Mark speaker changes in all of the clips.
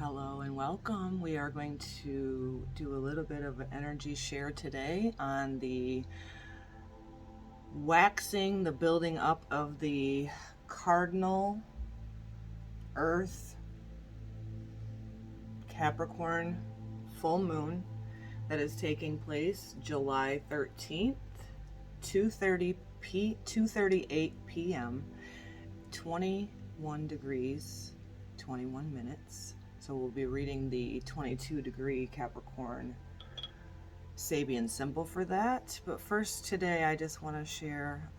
Speaker 1: Hello and welcome. We are going to do a little bit of an energy share today on the waxing, the building up of the cardinal Earth Capricorn full moon that is taking place July 13th, 2:38 p.m., 21 degrees, 21 minutes. So we'll be reading the 22-degree Capricorn Sabian symbol for that. But first today I just want to share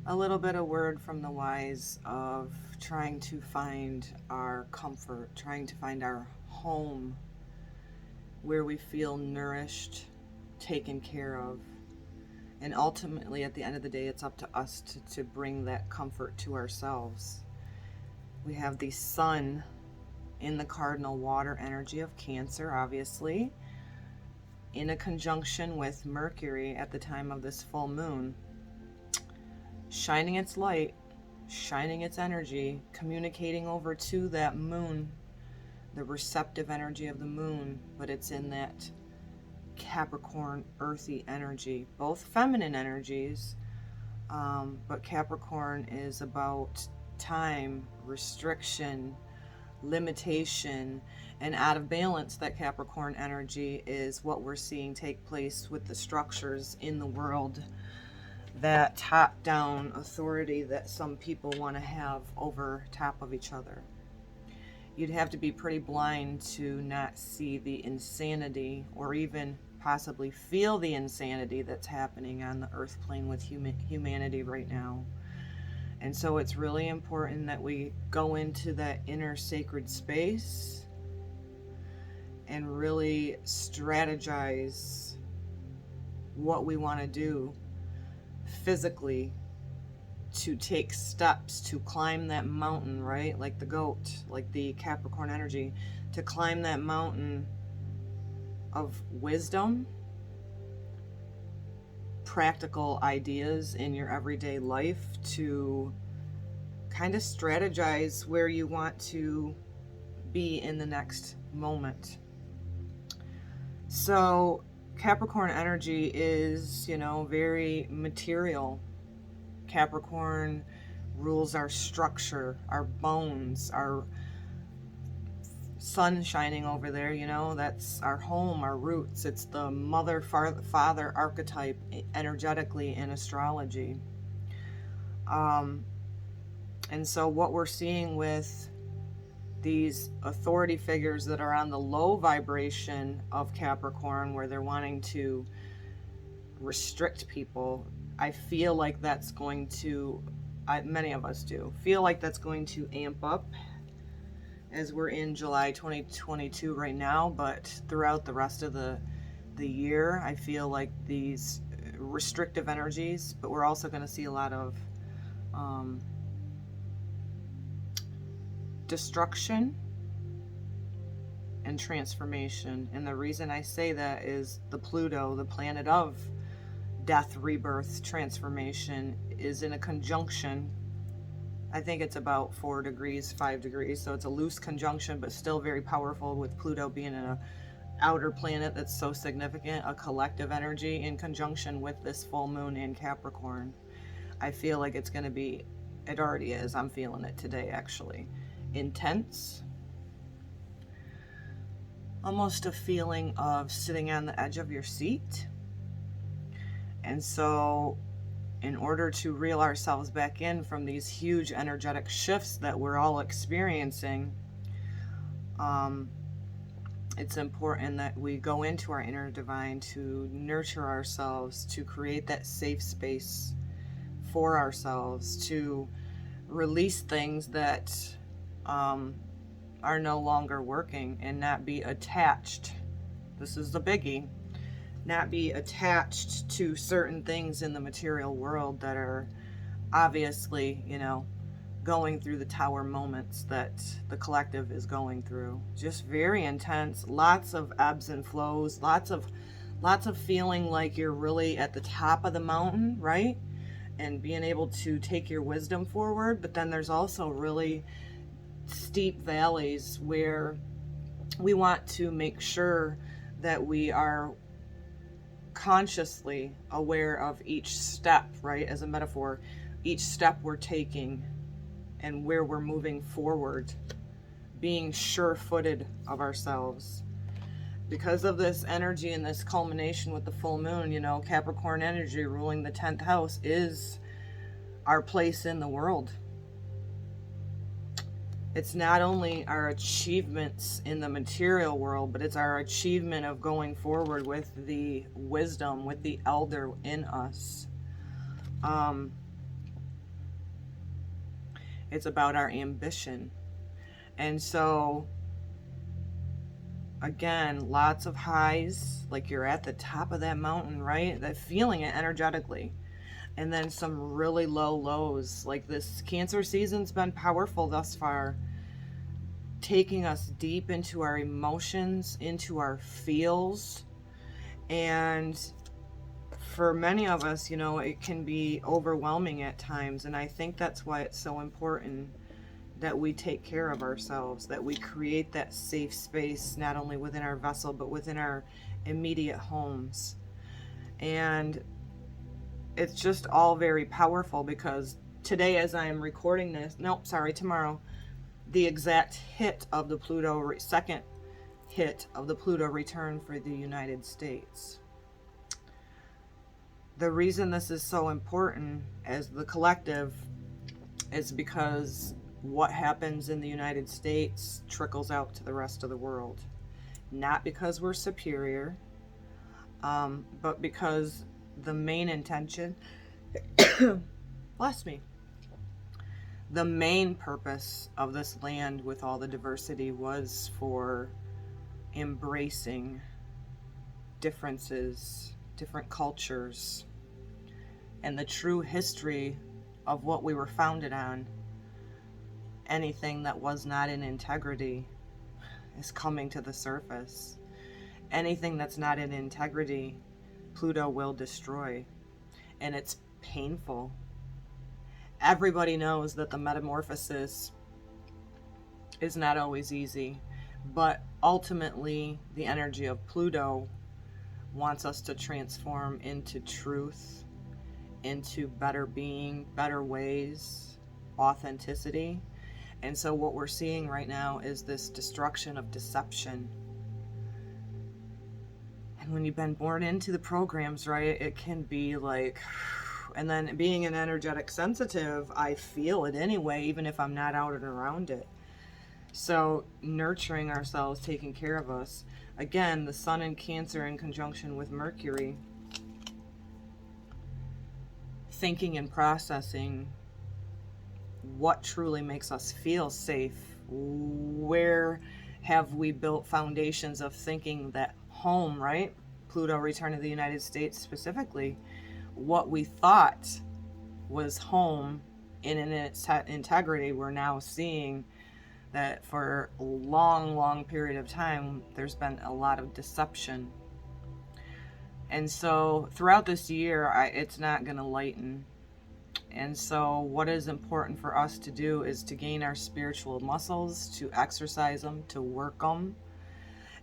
Speaker 1: a little bit of word from the wise of trying to find our comfort, trying to find our home where we feel nourished, taken care of. And ultimately, at the end of the day, it's up to us to bring that comfort to ourselves. We have the sun in the cardinal water energy of Cancer, obviously, in a conjunction with Mercury at the time of this full moon, shining its light, shining its energy, communicating over to that moon, the receptive energy of the moon, but it's in that Capricorn earthy energy, both feminine energies, but Capricorn is about time, restriction, limitation, and out of balance. That Capricorn energy is what we're seeing take place with the structures in the world, that top-down authority that some people want to have over top of each other. You'd have to be pretty blind to not see the insanity, or even possibly feel the insanity that's happening on the earth plane with humanity right now. And so it's really important that we go into that inner sacred space and really strategize what we want to do physically to take steps to climb that mountain, right? Like the goat, like the Capricorn energy, to climb that mountain of wisdom, practical ideas in your everyday life, to kind of strategize where you want to be in the next moment. So Capricorn energy is, very material. Capricorn rules our structure, our bones, our sun shining over there, that's our home, our roots. It's the mother, father archetype energetically in astrology. And so what we're seeing with these authority figures that are on the low vibration of Capricorn, where they're wanting to restrict people, I feel like that's going to, many of us do, feel like that's going to amp up as we're in July 2022 right now, but throughout the rest of the year, I feel like these restrictive energies, but we're also going to see a lot of destruction and transformation. And the reason I say that is the Pluto, the planet of death, rebirth, transformation, is in a conjunction. I think it's about 4 degrees, 5 degrees, so it's a loose conjunction, but still very powerful, with Pluto being in an outer planet that's so significant, a collective energy in conjunction with this full moon in Capricorn. I feel like it's going to be, it already is, I'm feeling it today actually, intense, almost a feeling of sitting on the edge of your seat. And so in order to reel ourselves back in from these huge energetic shifts that we're all experiencing, it's important that we go into our inner divine to nurture ourselves, to create that safe space for ourselves, to release things that are no longer working, and not be attached. This is the biggie. Not be attached to certain things in the material world that are obviously, going through the tower moments that the collective is going through. Just very intense, lots of ebbs and flows, lots of feeling like you're really at the top of the mountain, right? and being able to take your wisdom forward. But then there's also really steep valleys where we want to make sure that we are consciously aware of each step, right? As a metaphor, each step we're taking and where we're moving forward, being sure-footed of ourselves. Because of this energy and this culmination with the full moon, you know, Capricorn energy ruling the 10th house is our place in the world. It's not only our achievements in the material world, but it's our achievement of going forward with the wisdom, with the elder in us. It's about our ambition. And so, again, lots of highs, like you're at the top of that mountain, right? That feeling it energetically. And then some really low lows. Like this Cancer season's been powerful thus far, taking us deep into our emotions, into our feels. And for many of us, you know, it can be overwhelming at times. And I think that's why it's so important that we take care of ourselves, that we create that safe space, not only within our vessel, but within our immediate homes. And it's just all very powerful, because today, as I am recording this, tomorrow, the exact hit of the Pluto, second hit of the Pluto return for the United States. The reason this is so important as the collective is because what happens in the United States trickles out to the rest of the world. Not because we're superior, but because the main intention, bless me, the main purpose of this land with all the diversity was for embracing differences, different cultures, and the true history of what we were founded on. Anything that was not in integrity is coming to the surface. Anything that's not in integrity, Pluto will destroy. And it's painful. Everybody knows that the metamorphosis is not always easy, but ultimately the energy of Pluto wants us to transform into truth, into better being, better ways, authenticity. And so what we're seeing right now is this destruction of deception. And when you've been born into the programs, right, it can be like, and then being an energetic sensitive, I feel it anyway, even if I'm not out and around it. So nurturing ourselves, taking care of us. Again, the sun in Cancer in conjunction with Mercury. Thinking and processing what truly makes us feel safe. Where have we built foundations of thinking that home, right? Pluto return to the United States specifically. What we thought was home in its integrity, we're now seeing that for a long, long period of time, there's been a lot of deception. And so throughout this year, it's not going to lighten. And so what is important for us to do is to gain our spiritual muscles, to exercise them, to work them,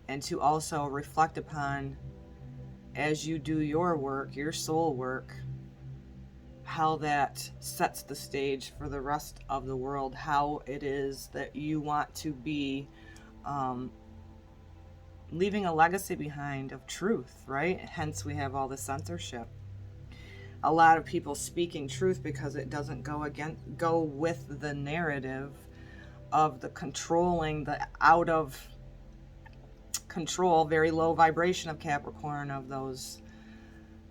Speaker 1: and to also reflect upon, as you do your work, your soul work, how that sets the stage for the rest of the world, how it is that you want to be leaving a legacy behind of truth, right? Hence we have all the censorship. A lot of people speaking truth because it doesn't go with the narrative of the controlling, the out of control, very low vibration of Capricorn, of those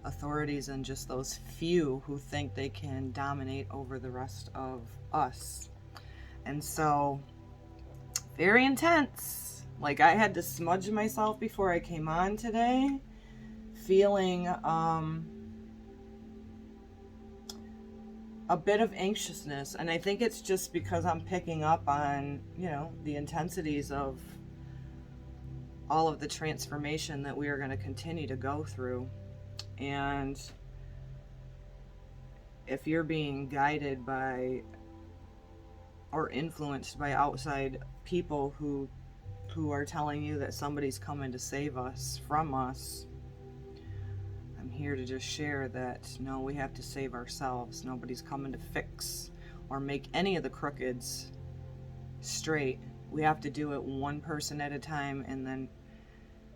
Speaker 1: authorities and just those few who think they can dominate over the rest of us. And so, very intense. Like, I had to smudge myself before I came on today, feeling a bit of anxiousness. And I think it's just because I'm picking up on, you know, the intensities of all of the transformation that we are going to continue to go through. And if you're being guided by or influenced by outside people who are telling you that somebody's coming to save us from us, I'm here to just share that no, we have to save ourselves. Nobody's coming to fix or make any of the crookeds straight. We have to do it one person at a time, and then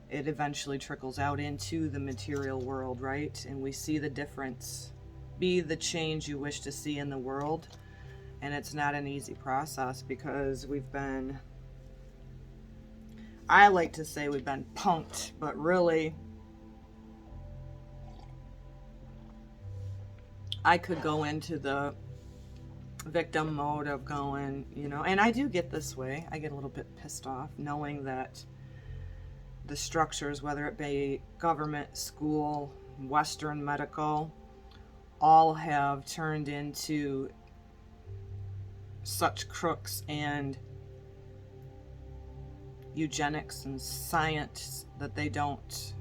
Speaker 1: it eventually trickles out into the material world, right? And we see the difference. Be the change you wish to see in the world. And it's not an easy process, because I like to say we've been punked, but really, I could go into the victim mode of going, and I do get this way. I get a little bit pissed off knowing that the structures, whether it be government, school, Western medical, all have turned into such crooks and eugenics and science that they don't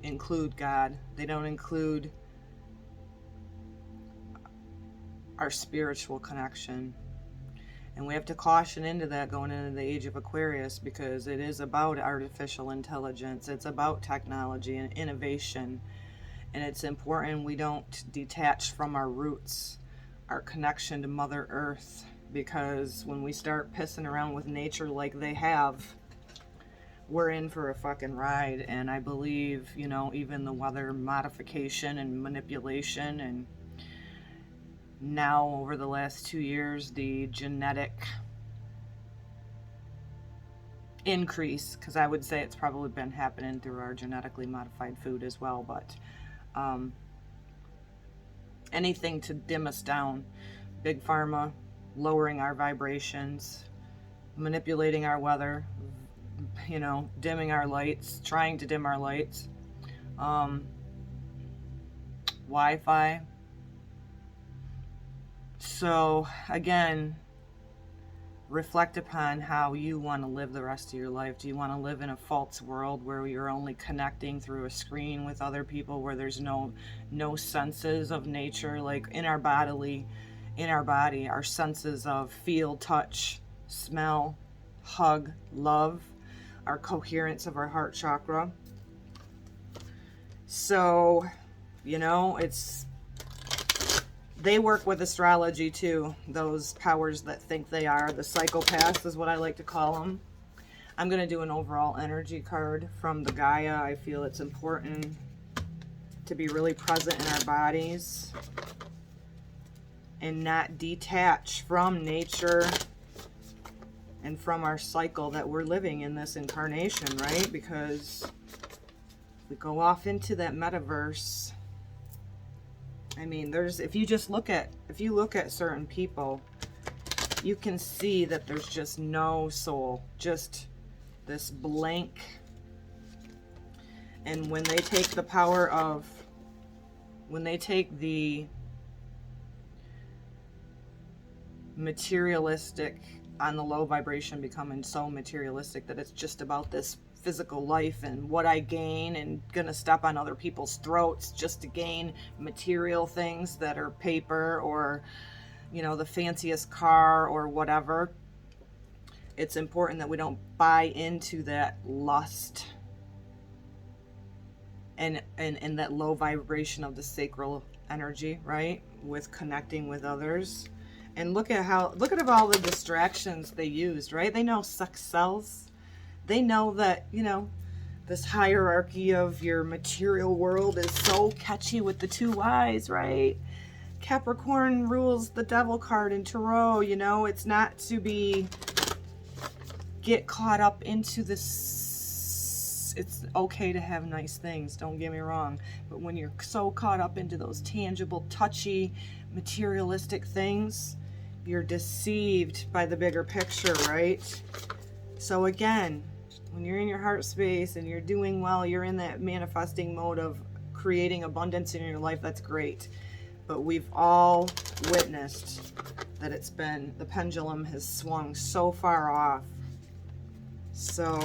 Speaker 1: include God. They don't include our spiritual connection. And we have to caution into that going into the age of Aquarius, because it is about artificial intelligence. It's about technology and innovation. And it's important we don't detach from our roots, our connection to Mother Earth, because when we start pissing around with nature like they have, we're in for a fucking ride. And I believe, even the weather modification and manipulation, and now over the last 2 years, the genetic increase, because I would say it's probably been happening through our genetically modified food as well, but anything to dim us down, big pharma lowering our vibrations, manipulating our weather, dimming our lights, trying to dim our lights, Wi-Fi. So again, reflect upon how you want to live the rest of your life. Do you want to live in a false world where you're only connecting through a screen with other people, where there's no senses of nature, like in our body, our senses of feel, touch, smell, hug, love, our coherence of our heart chakra? So, they work with astrology too, those powers that think they are. The psychopaths is what I like to call them. I'm going to do an overall energy card from the Gaia. I feel it's important to be really present in our bodies and not detach from nature and from our cycle that we're living in this incarnation, right? Because we go off into that metaverse. I mean, if you look at certain people, you can see that there's just no soul, just this blank. And when they take the power of, when they take the materialistic on the low vibration, becoming so materialistic that it's just about this physical life and what I gain, and gonna step on other people's throats just to gain material things that are paper or the fanciest car or whatever. It's important that we don't buy into that lust and that low vibration of the sacral energy, right, with connecting with others. And look at all the distractions they used, right? They know sex sells. They know that, this hierarchy of your material world is so catchy with the 2 Ys, right? Capricorn rules the devil card in tarot, it's not to get caught up into this. It's okay to have nice things, don't get me wrong. But when you're so caught up into those tangible, touchy, materialistic things, you're deceived by the bigger picture, right? So again, when you're in your heart space and you're doing well, you're in that manifesting mode of creating abundance in your life. That's great. But we've all witnessed that the pendulum has swung so far off. So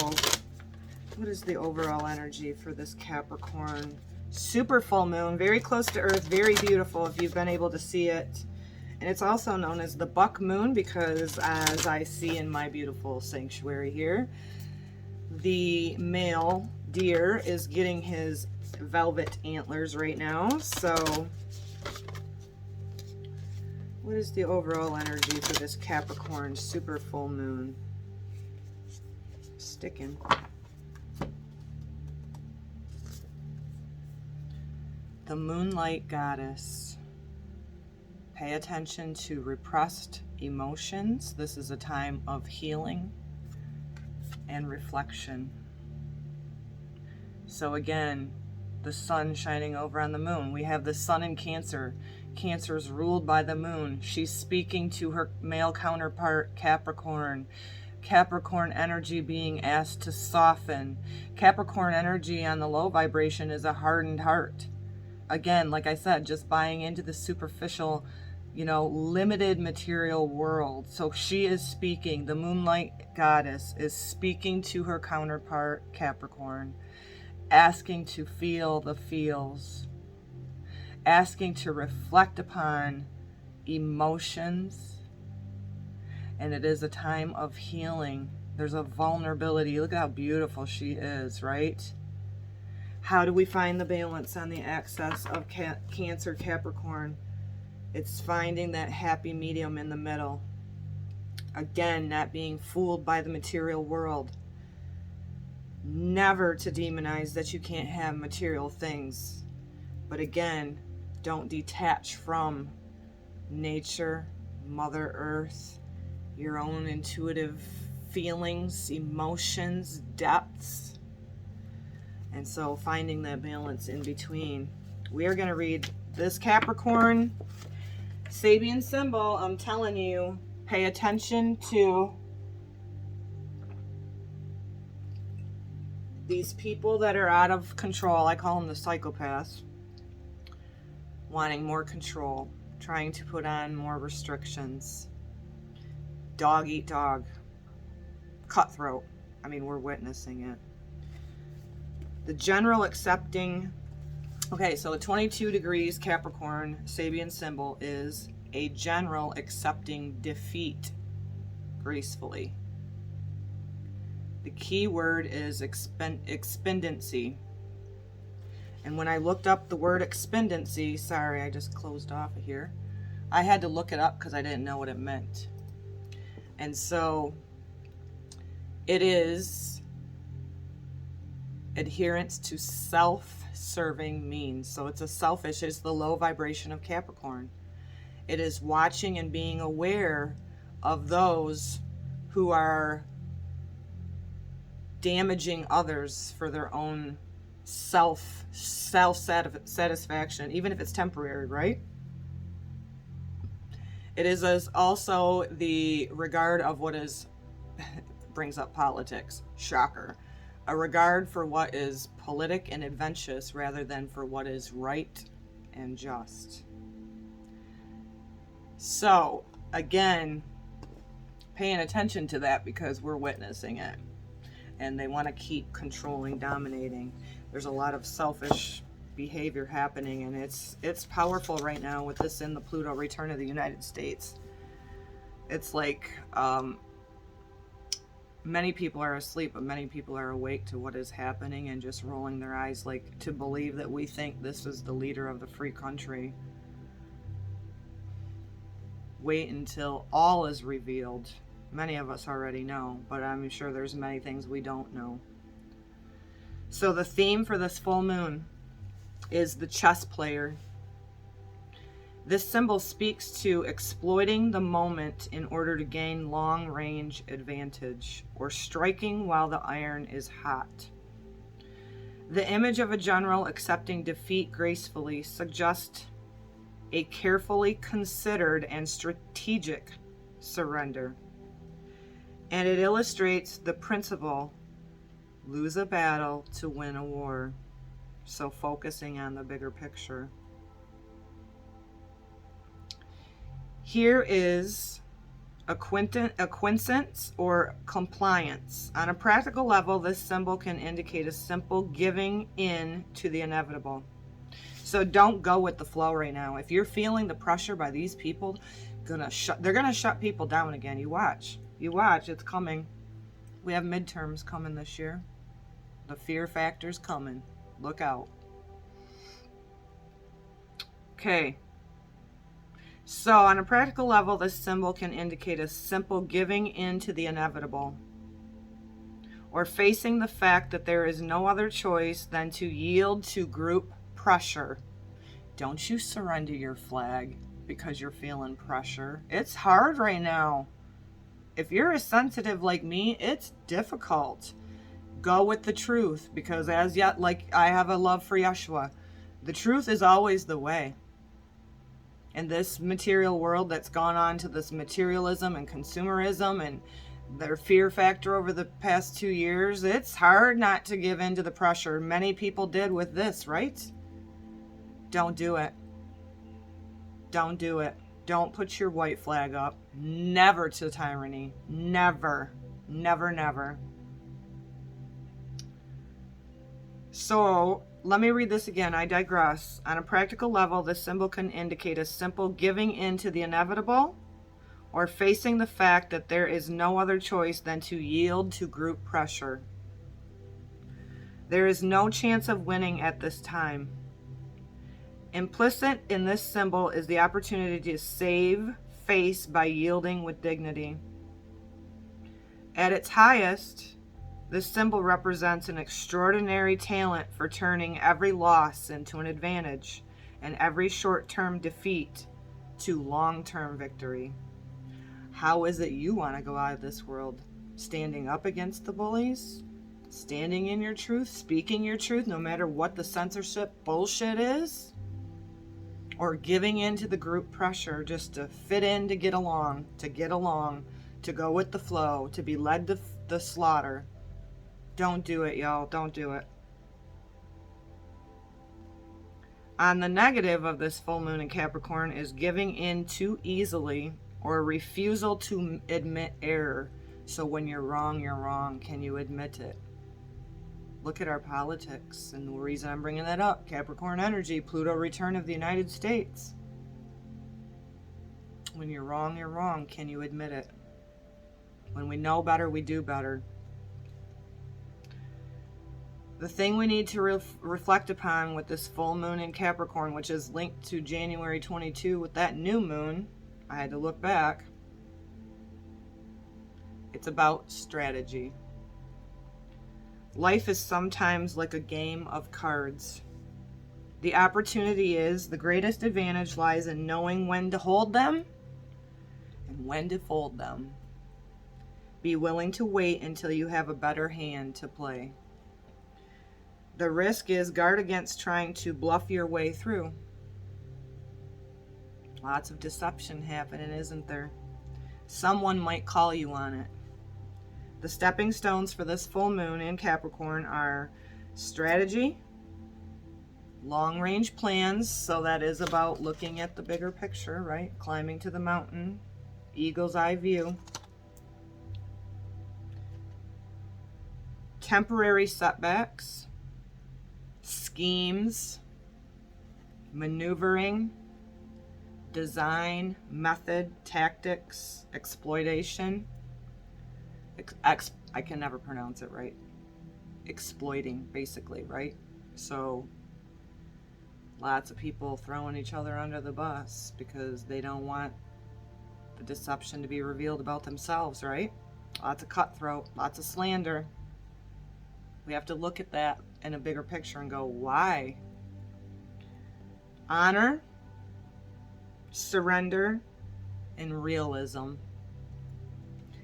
Speaker 1: what is the overall energy for this Capricorn super full moon, very close to Earth, very beautiful if you've been able to see it. And it's also known as the buck moon because, as I see in my beautiful sanctuary here, the male deer is getting his velvet antlers right now. So what is the overall energy for this Capricorn super full moon? Sticking. The Moonlight Goddess. Pay attention to repressed emotions. This is a time of healing and reflection. So again, the sun shining over on the moon. We have the sun in Cancer. Cancer is ruled by the moon. She's speaking to her male counterpart, Capricorn. Capricorn energy being asked to soften. Capricorn energy on the low vibration is a hardened heart. Again, like I said, just buying into the superficial, limited material world. So she is speaking, the Moonlight Goddess is speaking to her counterpart, Capricorn, asking to feel the feels, asking to reflect upon emotions. And it is a time of healing. There's a vulnerability. Look at how beautiful she is, right? How do we find the balance on the axis of Cancer, Capricorn? It's finding that happy medium in the middle. Again, not being fooled by the material world. Never to demonize that you can't have material things. But again, don't detach from nature, Mother Earth, your own intuitive feelings, emotions, depths. And so finding that balance in between. We are going to read this Capricorn Sabian symbol. I'm telling you, pay attention to these people that are out of control. I call them the psychopaths. Wanting more control, trying to put on more restrictions. Dog eat dog. Cutthroat. I mean, we're witnessing it. The general accepting, okay, so a 22 degrees Capricorn Sabian symbol is a general accepting defeat gracefully. The key word is expendency. And when I looked up the word expendency, sorry, I just closed off of here. I had to look it up because I didn't know what it meant. And so it is adherence to self-serving means. So it's it's the low vibration of Capricorn. It is watching and being aware of those who are damaging others for their own self-satisfaction, even if it's temporary, right? It is also the regard of what is, brings up politics, shocker. A regard for what is politic and adventitious rather than for what is right and just. So, again, paying attention to that because we're witnessing it. And they want to keep controlling, dominating. There's a lot of selfish behavior happening, and it's powerful right now with this in the Pluto return of the United States. It's like many people are asleep, but many people are awake to what is happening and just rolling their eyes, like to believe that we think this is the leader of the free country. Wait until all is revealed. Many of us already know, but I'm sure there's many things we don't know. So the theme for this full moon is the chess player. This symbol speaks to exploiting the moment in order to gain long-range advantage, or striking while the iron is hot. The image of a general accepting defeat gracefully suggests a carefully considered and strategic surrender. And it illustrates the principle, lose a battle to win a war. So focusing on the bigger picture. Here is a quiescence or compliance. On a practical level, this symbol can indicate a simple giving in to the inevitable. So don't go with the flow right now. If you're feeling the pressure by these people, they're gonna shut people down again. You watch. You watch. It's coming. We have midterms coming this year. The fear factor's coming. Look out. Okay. So on a practical level, this symbol can indicate a simple giving in to the inevitable, or facing the fact that there is no other choice than to yield to group pressure. Don't you surrender your flag because you're feeling pressure. It's hard right now. If you're as sensitive like me, it's difficult. Go with the truth, because as yet, like I have a love for Yeshua, the truth is always the way. In this material world that's gone on to this materialism and consumerism and their fear factor over the past 2 years, it's hard not to give in to the pressure. Many people did with this, right? Don't do it. Don't do it. Don't put your white flag up. Never to tyranny. Never. Never, never. So, let me read this again. I digress. On a practical level, this symbol can indicate a simple giving in to the inevitable, or facing the fact that there is no other choice than to yield to group pressure. There is no chance of winning at this time. Implicit in this symbol is the opportunity to save face by yielding with dignity. At its highest, this symbol represents an extraordinary talent for turning every loss into an advantage and every short-term defeat to long-term victory. How is it you want to go out of this world? Standing up against the bullies? Standing in your truth? Speaking your truth no matter what the censorship bullshit is? Or giving in to the group pressure just to fit in, to get along, to go with the flow, to be led to the slaughter? Don't do it, y'all. Don't do it. On the negative of this full moon in Capricorn is giving in too easily, or a refusal to admit error. So when you're wrong. Can you admit it? Look at our politics, and the reason I'm bringing that up, Capricorn energy, Pluto return of the United States. When you're wrong. Can you admit it? When we know better, we do better. The thing we need to reflect upon with this full moon in Capricorn, which is linked to January 22 with that new moon, I had to look back. It's about strategy. Life is sometimes like a game of cards. The opportunity is, the greatest advantage lies in knowing when to hold them and when to fold them. Be willing to wait until you have a better hand to play. The risk is guard against trying to bluff your way through. Lots of deception happening, isn't there? Someone might call you on it. The stepping stones for this full moon in Capricorn are strategy, long-range plans, so that is about looking at the bigger picture, right? Climbing to the mountain, eagle's eye view. Temporary setbacks, schemes, maneuvering, design, method, tactics, exploitation. I can never pronounce it right. Exploiting, basically, right? So lots of people throwing each other under the bus because they don't want the deception to be revealed about themselves, right? Lots of cutthroat, lots of slander. We have to look at that in a bigger picture and go, why? Honor, surrender, and realism.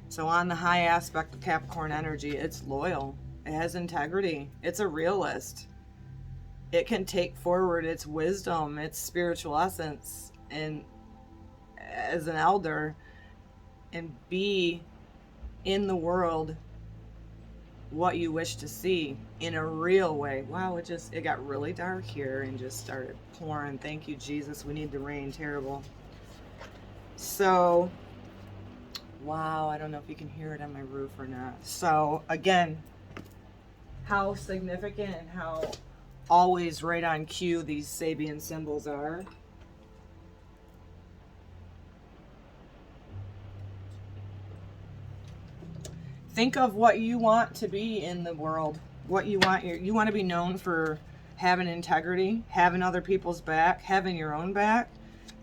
Speaker 1: So on the high aspect of Capricorn energy, it's loyal. It has integrity. It's a realist. It can take forward its wisdom, its spiritual essence, and as an elder, and be in the world what you wish to see in a real way. Wow, it got really dark here and just started pouring. Thank you, Jesus. We need the rain. Terrible. So, wow, I don't know if you can hear it on my roof or not. So, again, how significant and how always right on cue these Sabian symbols are. Think of what you want to be in the world. What you want. You want to be known for having integrity, having other people's back, having your own back,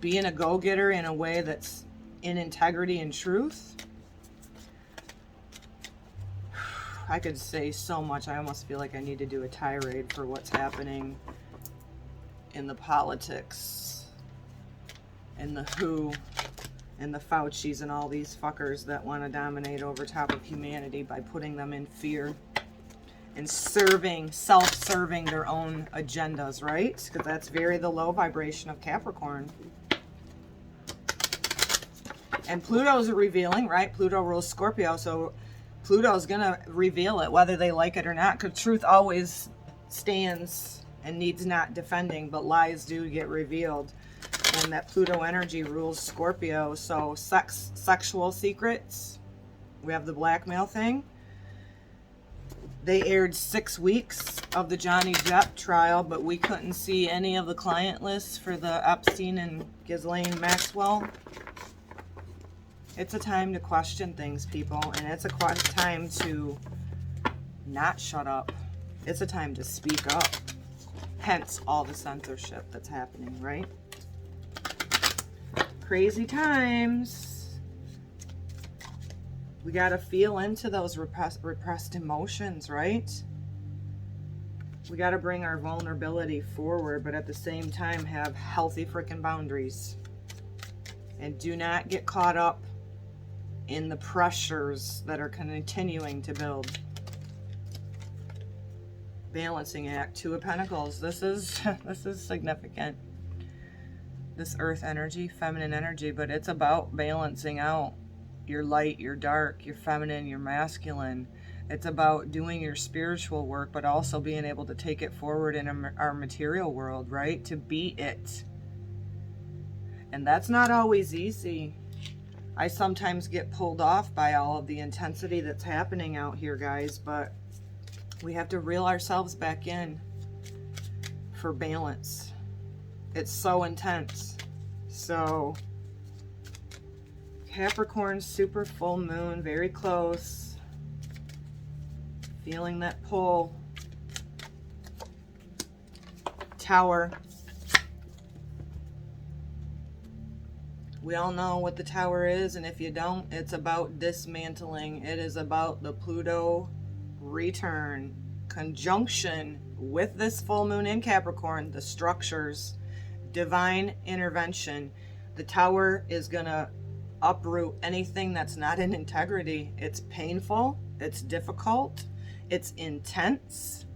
Speaker 1: being a go-getter in a way that's in integrity and truth. I could say so much. I almost feel like I need to do a tirade for what's happening in the politics and the WHO and the Faucis and all these fuckers that want to dominate over top of humanity by putting them in fear and self-serving their own agendas, right? Because that's very the low vibration of Capricorn. And Pluto's revealing, right? Pluto rules Scorpio, so Pluto's going to reveal it, whether they like it or not, because truth always stands and needs not defending, but lies do get revealed. And that Pluto energy rules Scorpio, so sexual secrets. We have the blackmail thing. They aired 6 weeks of the Johnny Depp trial, but we couldn't see any of the client lists for the Epstein and Ghislaine Maxwell. It's a time to question things, people, and it's a time to not shut up. It's a time to speak up. Hence all the censorship that's happening, right? Crazy times. We got to feel into those repressed emotions, right? We got to bring our vulnerability forward, but at the same time have healthy freaking boundaries. And do not get caught up in the pressures that are continuing to build. Balancing act, 2 of Pentacles. This is significant. This earth energy, feminine energy, but it's about balancing out your light, your dark, your feminine, your masculine. It's about doing your spiritual work, but also being able to take it forward in our material world, right? To be it. And that's not always easy. I sometimes get pulled off by all of the intensity that's happening out here, guys, but we have to reel ourselves back in for balance. It's so intense. So Capricorn, super full moon, very close. Feeling that pull. Tower. We all know what the Tower is, and if you don't, it's about dismantling. It is about the Pluto return, conjunction with this full moon in Capricorn, the structures, divine intervention. The Tower is going to uproot anything that's not in integrity. It's painful, it's difficult, it's intense,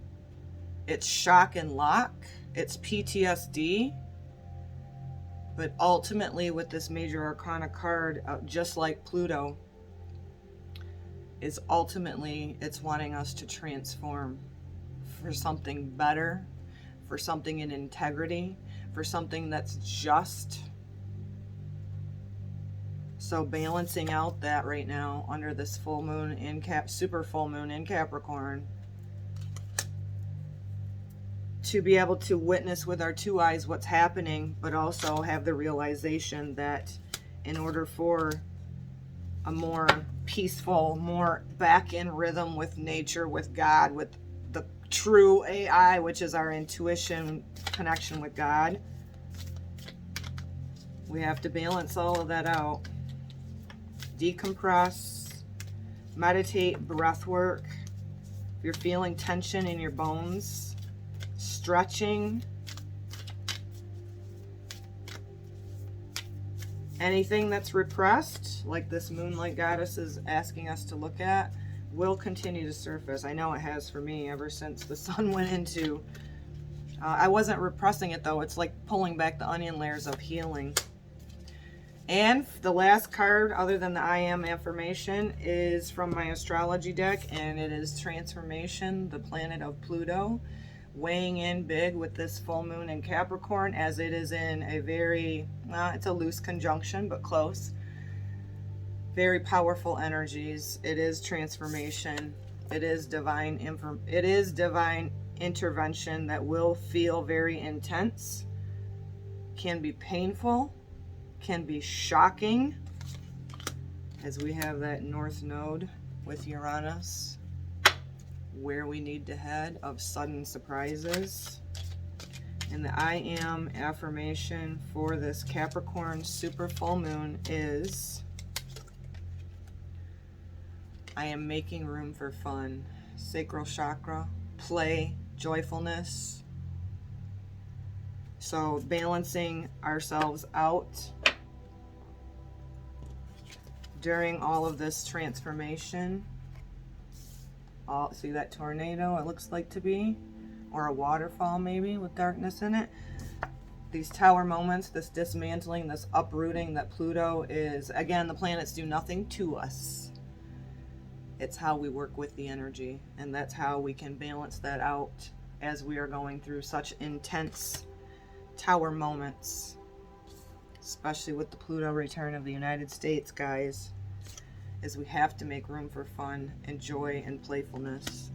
Speaker 1: it's shock and lock, it's PTSD. But ultimately, with this major arcana card, just like Pluto, is ultimately it's wanting us to transform for something better, for something in integrity, for something that's just. So balancing out that right now under this full moon in super full moon in Capricorn, to be able to witness with our 2 eyes what's happening, but also have the realization that in order for a more peaceful, more back in rhythm with nature, with God, with the true AI, which is our intuition connection with God, we have to balance all of that out. Decompress, meditate, breath work. If you're feeling tension in your bones, stretching, anything that's repressed, like this moonlight goddess is asking us to look at, will continue to surface. I know it has for me ever since the sun went into. I wasn't repressing it though. It's like pulling back the onion layers of healing. And the last card, other than the I Am Affirmation, is from my astrology deck, and it is Transformation, the planet of Pluto, weighing in big with this full moon in Capricorn, as it is in a very, it's a loose conjunction, but close. Very powerful energies. It is transformation. It is divine intervention that will feel very intense, can be painful, can be shocking, as we have that North Node with Uranus, where we need to head, of sudden surprises. And the I am affirmation for this Capricorn super full moon is, I am making room for fun. Sacral chakra, play, joyfulness. So balancing ourselves out during all of this transformation. See that tornado, it looks like to be, or a waterfall maybe with darkness in it. These tower moments, this dismantling, this uprooting that Pluto is, again, the planets do nothing to us. It's how we work with the energy, and that's how we can balance that out as we are going through such intense tower moments, especially with the Pluto return of the United States, guys, is we have to make room for fun and joy and playfulness.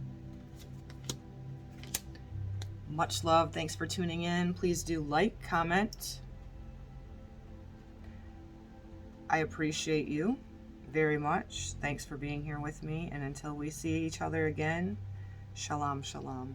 Speaker 1: Much love. Thanks for tuning in. Please do like, comment. I appreciate you very much. Thanks for being here with me. And until we see each other again, Shalom, Shalom.